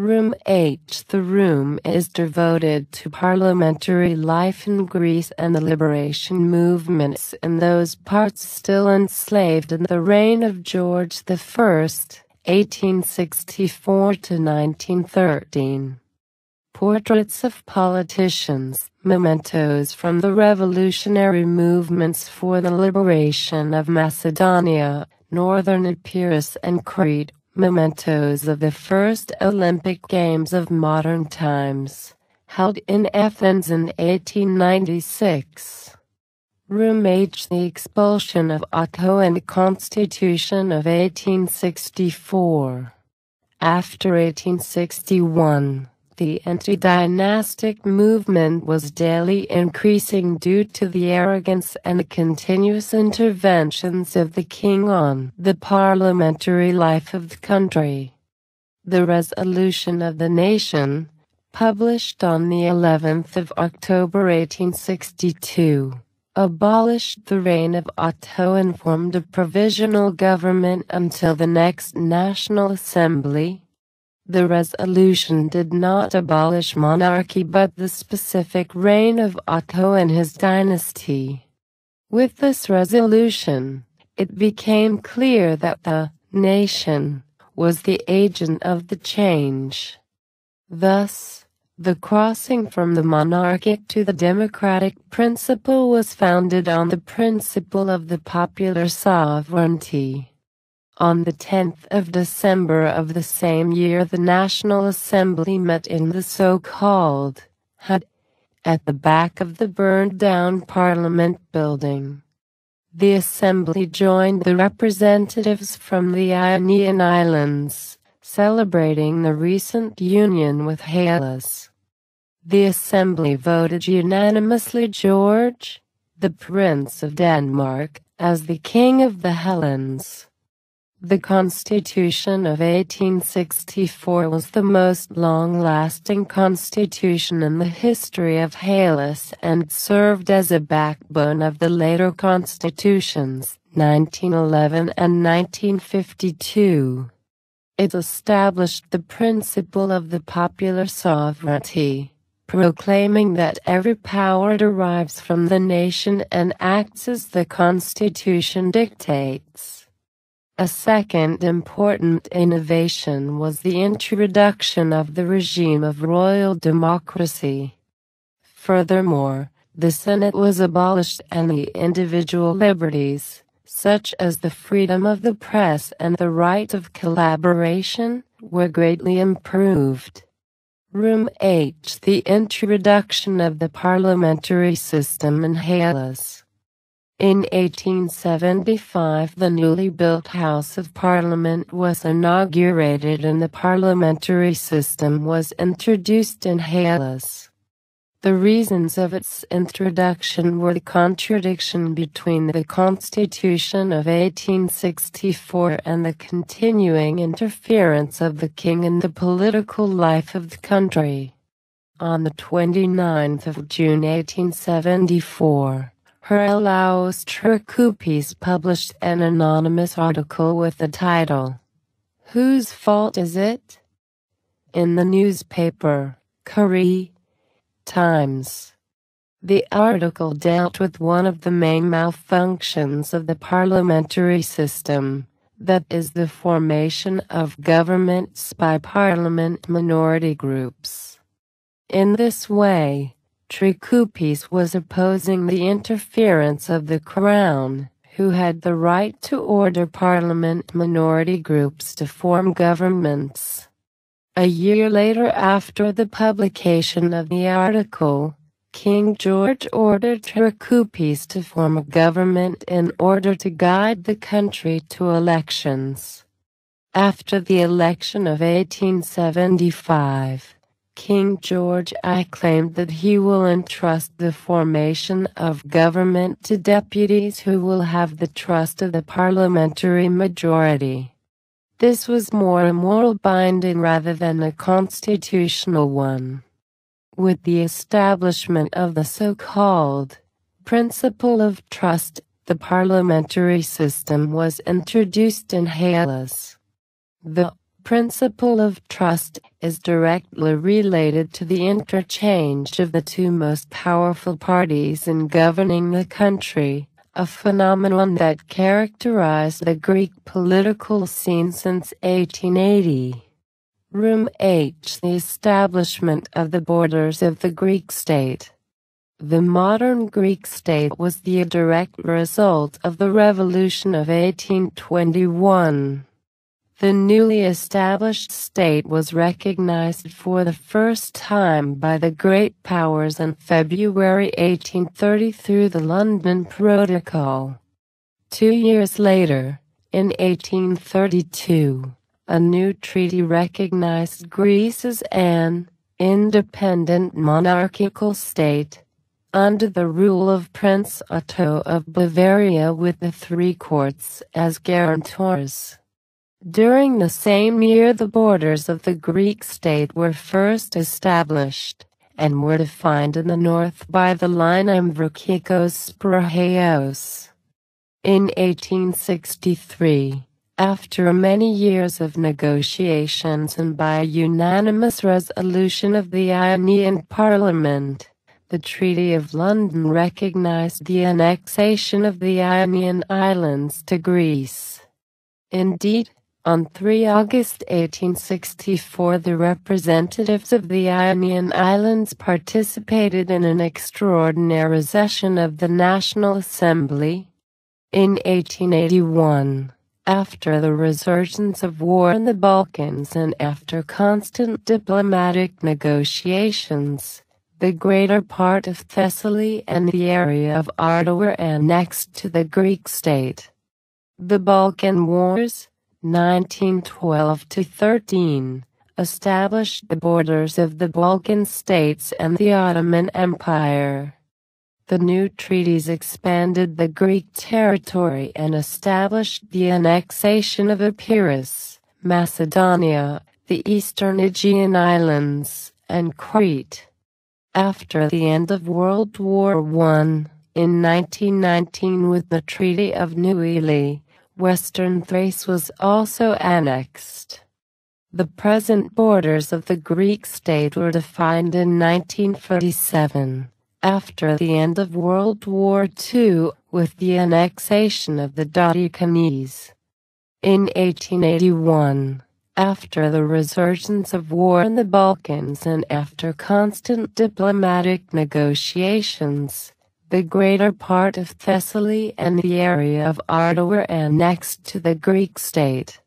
Room H. The room is devoted to parliamentary life in Greece and the liberation movements in those parts still enslaved in the reign of George I, 1864 to 1913. Portraits of politicians, mementos from the revolutionary movements for the liberation of Macedonia, Northern Epirus and Crete, mementos of the first Olympic Games of modern times, held in Athens in 1896. Room H. The expulsion of Otto and the Constitution of 1864. After 1861, the anti-dynastic movement was daily increasing due to the arrogance and continuous interventions of the king on the parliamentary life of the country. The resolution of the nation, published on the 11th of October 1862, abolished the reign of Otto and formed a provisional government until the next National Assembly. The resolution did not abolish monarchy but the specific reign of Otto and his dynasty. With this resolution, it became clear that the nation was the agent of the change. Thus, the crossing from the monarchic to the democratic principle was founded on the principle of the popular sovereignty. On the 10th of December of the same year the National Assembly met in the so-called hut at the back of the burned-down Parliament building. The Assembly joined the representatives from the Ionian Islands, celebrating the recent union with Hellas. The Assembly voted unanimously George, the Prince of Denmark, as the King of the Hellenes. The Constitution of 1864 was the most long-lasting constitution in the history of Hellas and served as a backbone of the later constitutions, 1911 and 1952. It established the principle of the popular sovereignty, proclaiming that every power derives from the nation and acts as the Constitution dictates. A second important innovation was the introduction of the regime of royal democracy. Furthermore, the Senate was abolished and the individual liberties, such as the freedom of the press and the right of collaboration, were greatly improved. Room H. The introduction of the parliamentary system in Hellas. In 1875 the newly built House of Parliament was inaugurated and the parliamentary system was introduced in Hellas. The reasons of its introduction were the contradiction between the Constitution of 1864 and the continuing interference of the king in the political life of the country. On the 29th of June 1874, Haralaos Trikoupis published an anonymous article with the title, "Whose Fault Is It?" in the newspaper, Kari Times. The article dealt with one of the main malfunctions of the parliamentary system, that is the formation of governments by parliament minority groups. In this way, Trikoupis was opposing the interference of the Crown, who had the right to order parliament minority groups to form governments. A year later after the publication of the article, King George ordered Trikoupis to form a government in order to guide the country to elections. After the election of 1875, King George I claimed that he will entrust the formation of government to deputies who will have the trust of the parliamentary majority. This was more a moral binding rather than a constitutional one. With the establishment of the so-called principle of trust, the parliamentary system was introduced in Hellas. The principle of trust is directly related to the interchange of the two most powerful parties in governing the country, a phenomenon that characterized the Greek political scene since 1880. Room H. The establishment of the borders of the Greek state. The modern Greek state was the direct result of the Revolution of 1821. The newly established state was recognized for the first time by the great powers in February 1830 through the London Protocol. 2 years later, in 1832, a new treaty recognized Greece as an independent monarchical state, under the rule of Prince Otto of Bavaria with the three courts as guarantors. During the same year the borders of the Greek state were first established, and were defined in the north by the line Amvrokikos Sprouheos. In 1863, after many years of negotiations and by a unanimous resolution of the Ionian Parliament, the Treaty of London recognized the annexation of the Ionian Islands to Greece. Indeed, on 3 August 1864 the representatives of the Ionian Islands participated in an extraordinary session of the National Assembly. In 1881, after the resurgence of war in the Balkans and after constant diplomatic negotiations, the greater part of Thessaly and the area of Arda were annexed to the Greek state. The Balkan Wars, 1912–13, established the borders of the Balkan states and the Ottoman Empire. The new treaties expanded the Greek territory and established the annexation of Epirus, Macedonia, the eastern Aegean Islands, and Crete. After the end of World War I, in 1919 with the Treaty of Neuilly, Western Thrace was also annexed. The present borders of the Greek state were defined in 1947, after the end of World War II, with the annexation of the Dodecanese. In 1881, after the resurgence of war in the Balkans and after constant diplomatic negotiations, the greater part of Thessaly and the area of Arda were annexed to the Greek state.